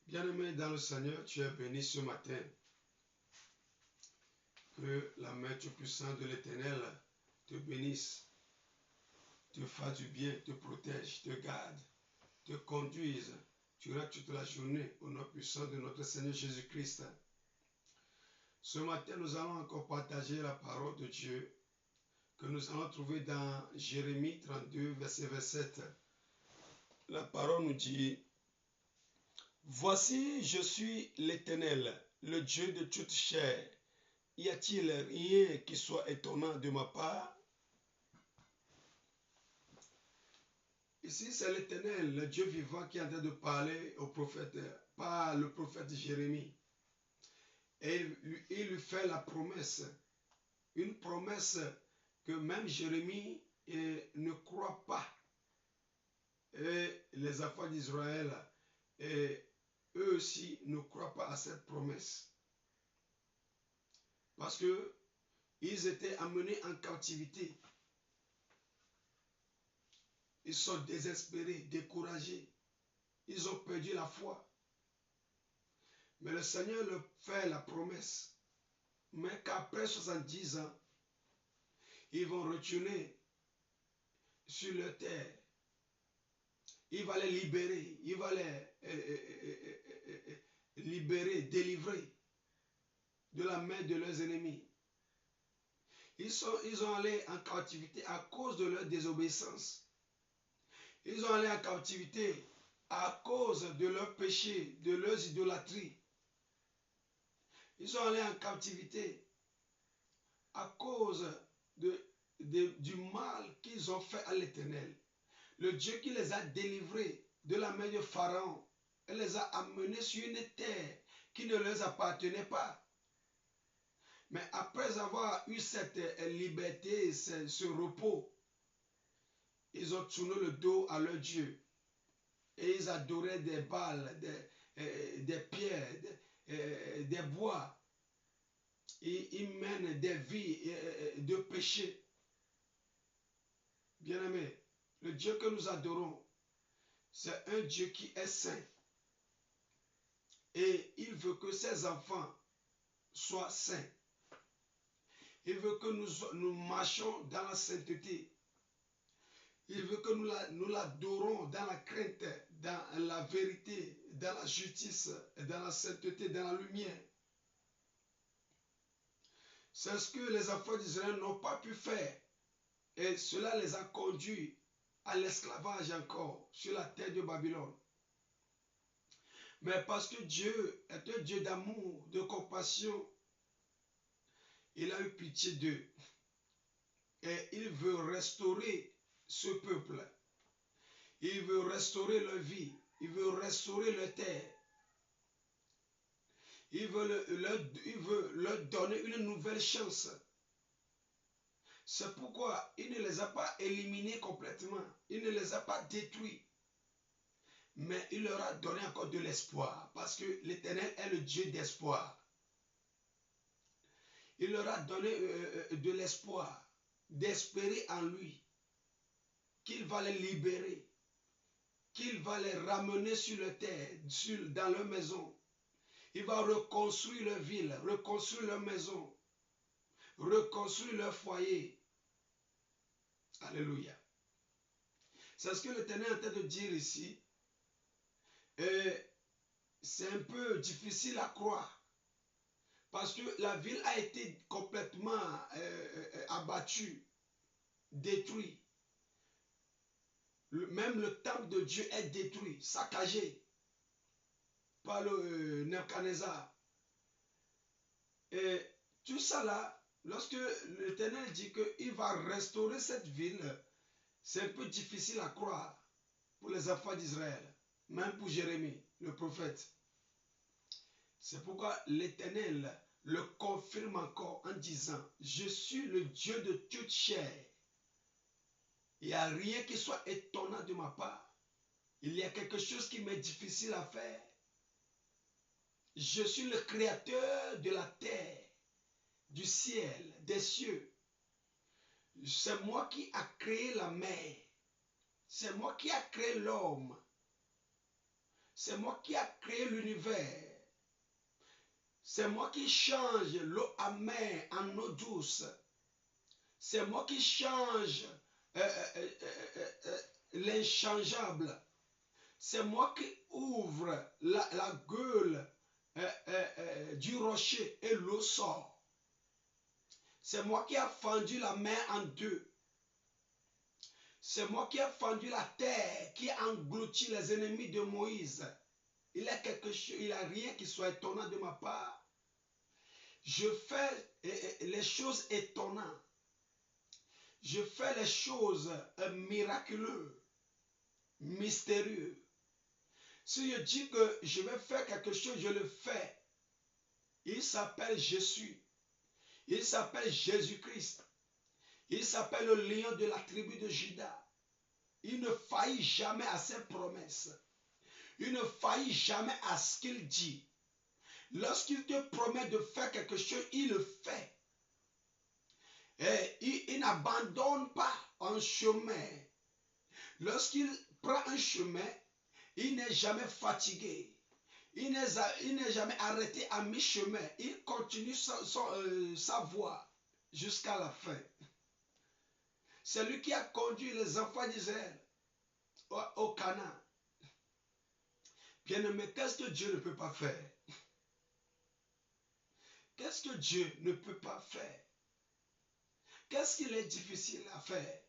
Bien-aimé dans le Seigneur, tu es béni ce matin. Que la main toute-puissante de l'Éternel te bénisse, te fasse du bien, te protège, te garde, te conduise durant toute la journée au nom puissant de notre Seigneur Jésus-Christ. Ce matin, nous allons encore partager la parole de Dieu que nous allons trouver dans Jérémie 32, verset 27. La parole nous dit: Voici, je suis l'Éternel, le Dieu de toute chair. Y a-t-il rien qui soit étonnant de ma part? Ici, c'est l'Éternel, le Dieu vivant, qui est en train de parler au prophète, par le prophète Jérémie. Et il lui fait la promesse, une promesse que même Jérémie ne croit pas. Et les enfants d'Israël, eux aussi, ne croient pas à cette promesse. Parce que ils étaient amenés en captivité. Ils sont désespérés, découragés. Ils ont perdu la foi. Mais le Seigneur leur fait la promesse. Mais qu'après 70 ans, ils vont retourner sur leur terre. Il va les libérer. Il va les libérer, délivrer de la main de leurs ennemis. Ils ont allé en captivité à cause de leur désobéissance. Ils ont allé en captivité à cause de leurs péchés, de leurs idolâtries. Ils sont allés en captivité à cause du mal qu'ils ont fait à l'Éternel. Le Dieu qui les a délivrés de la main de Pharaon et les a amenés sur une terre qui ne leur appartenait pas. Mais après avoir eu cette liberté, ce repos, ils ont tourné le dos à leur Dieu. Et ils adoraient des balles, des pierres, des bois. Et ils mènent des vies de péché. Bien-aimés, le Dieu que nous adorons, c'est un Dieu qui est saint. Et il veut que ses enfants soient saints. Il veut que nous marchions dans la sainteté. Il veut que nous l'adorons dans la crainte, dans la vérité, dans la justice, dans la sainteté, dans la lumière. C'est ce que les enfants d'Israël n'ont pas pu faire. Et cela les a conduits à l'esclavage encore sur la terre de Babylone. Mais parce que Dieu est un Dieu d'amour, de compassion, il a eu pitié d'eux. Et il veut restaurer ce peuple. Il veut restaurer leur vie. Il veut restaurer leur terre. Il veut leur donner une nouvelle chance. C'est pourquoi il ne les a pas éliminés complètement. Il ne les a pas détruits. Mais il leur a donné encore de l'espoir. Parce que l'Éternel est le Dieu d'espoir. Il leur a donné de l'espoir. D'espérer en lui. Qu'il va les libérer. Qu'il va les ramener sur leur terre. Dans leur maison. Il va reconstruire leur ville. Reconstruire leur maison. Reconstruire leur foyer. Alléluia. C'est ce que l'Éternel est en train de dire ici. C'est un peu difficile à croire. Parce que la ville a été complètement abattue, détruite. Même le temple de Dieu est détruit, saccagé par le Nebuchadnezzar. Et tout ça là, lorsque l'Éternel dit qu'il va restaurer cette ville, c'est un peu difficile à croire pour les enfants d'Israël, même pour Jérémie, le prophète. C'est pourquoi l'Éternel le confirme encore en disant: je suis le Dieu de toute chair. Il n'y a rien qui soit étonnant de ma part. Il y a quelque chose qui m'est difficile à faire. Je suis le créateur de la terre, du ciel, des cieux. C'est moi qui a créé la mer. C'est moi qui a créé l'homme. C'est moi qui a créé l'univers. C'est moi qui change l'eau amère en eau douce. C'est moi qui change l'inchangeable. C'est moi qui ouvre la gueule du rocher et l'eau sort. C'est moi qui a fendu la mer en deux. C'est moi qui a fendu la terre, qui a englouti les ennemis de Moïse. Il y a quelque chose, il n'y a rien qui soit étonnant de ma part. Je fais les choses étonnantes. Je fais les choses miraculeuses, mystérieuses. Si je dis que je vais faire quelque chose, je le fais. Il s'appelle Jésus. Il s'appelle Jésus-Christ. Il s'appelle le lion de la tribu de Juda. Il ne faillit jamais à ses promesses. Il ne faillit jamais à ce qu'il dit. Lorsqu'il te promet de faire quelque chose, il le fait. Et il n'abandonne pas un chemin. Lorsqu'il prend un chemin, il n'est jamais fatigué. Il n'est jamais arrêté à mi-chemin. Il continue sa voie jusqu'à la fin. C'est lui qui a conduit les enfants d'Israël au Canaan. Bien-aimé, qu'est-ce que Dieu ne peut pas faire? Qu'est-ce que Dieu ne peut pas faire? Qu'est-ce qu'il est difficile à faire?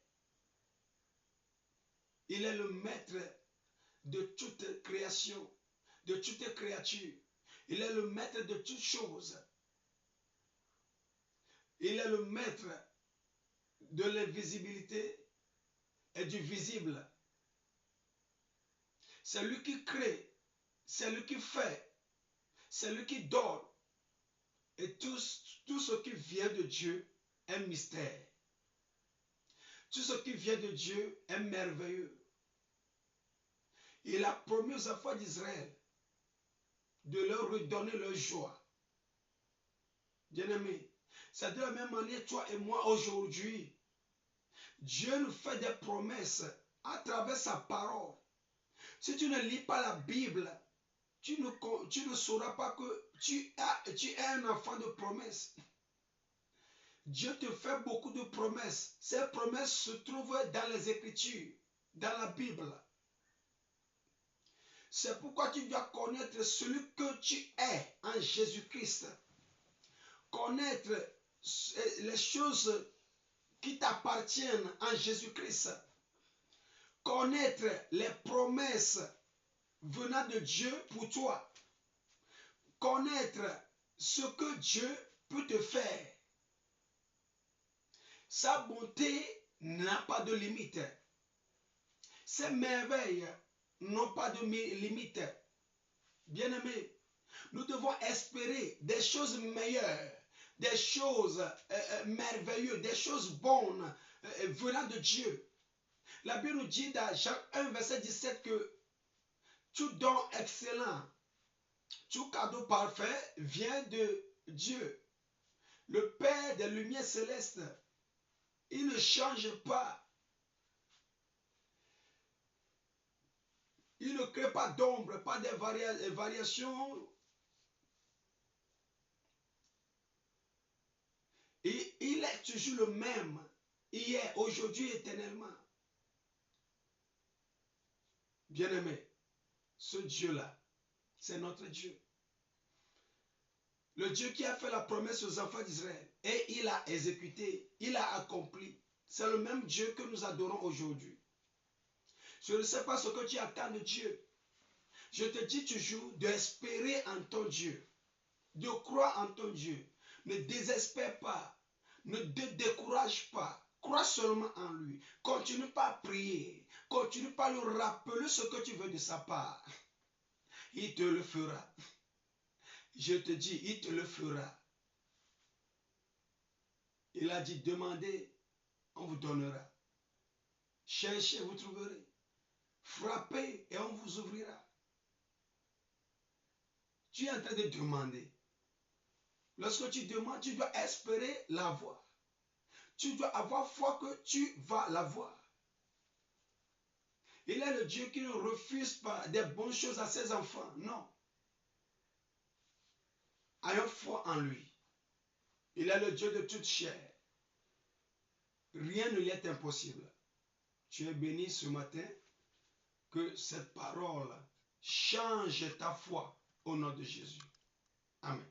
Il est le maître de toute création, de toute créature. Il est le maître de toutes choses. Il est le maître de l'invisibilité et du visible. C'est lui qui crée, c'est lui qui fait, c'est lui qui donne. Et tout ce qui vient de Dieu est mystère. Tout ce qui vient de Dieu est merveilleux. Il a promis aux enfants d'Israël de leur redonner leur joie. Bien-aimé, c'est de la même manière, toi et moi aujourd'hui, Dieu nous fait des promesses à travers sa parole. Si tu ne lis pas la Bible, tu ne sauras pas que tu es un enfant de promesses. Dieu te fait beaucoup de promesses. Ces promesses se trouvent dans les Écritures, dans la Bible. C'est pourquoi tu dois connaître celui que tu es en Jésus-Christ. Connaître les choses qui t'appartiennent en Jésus-Christ. Connaître les promesses venant de Dieu pour toi. Connaître ce que Dieu peut te faire. Sa bonté n'a pas de limite. Ses merveilles n'ont pas de limite. Bien-aimés, nous devons espérer des choses meilleures, des choses merveilleuses, des choses bonnes venant de Dieu. La Bible nous dit dans Jacques 1, verset 17 que tout don excellent, tout cadeau parfait vient de Dieu, le Père des lumières célestes. Il ne change pas. Il ne crée pas d'ombre, pas de variations. Et il est toujours le même, hier, aujourd'hui, éternellement. Bien-aimé, ce Dieu-là, c'est notre Dieu. Le Dieu qui a fait la promesse aux enfants d'Israël et il a exécuté, il a accompli. C'est le même Dieu que nous adorons aujourd'hui. Je ne sais pas ce que tu attends de Dieu. Je te dis toujours d'espérer en ton Dieu, de croire en ton Dieu. Ne désespère pas, ne te décourage pas. Crois seulement en lui. Continue pas à prier. Continue pas à lui rappeler ce que tu veux de sa part. Il te le fera. Je te dis, il te le fera. Il a dit, demandez, on vous donnera. Cherchez, vous trouverez. Frappez et on vous ouvrira. Tu es en train de demander. Lorsque tu demandes, tu dois espérer l'avoir. Tu dois avoir foi que tu vas l'avoir. Il est le Dieu qui ne refuse pas des bonnes choses à ses enfants. Non. Ayons foi en lui. Il est le Dieu de toute chair. Rien ne lui est impossible. Tu es béni ce matin. Que cette parole change ta foi au nom de Jésus. Amen.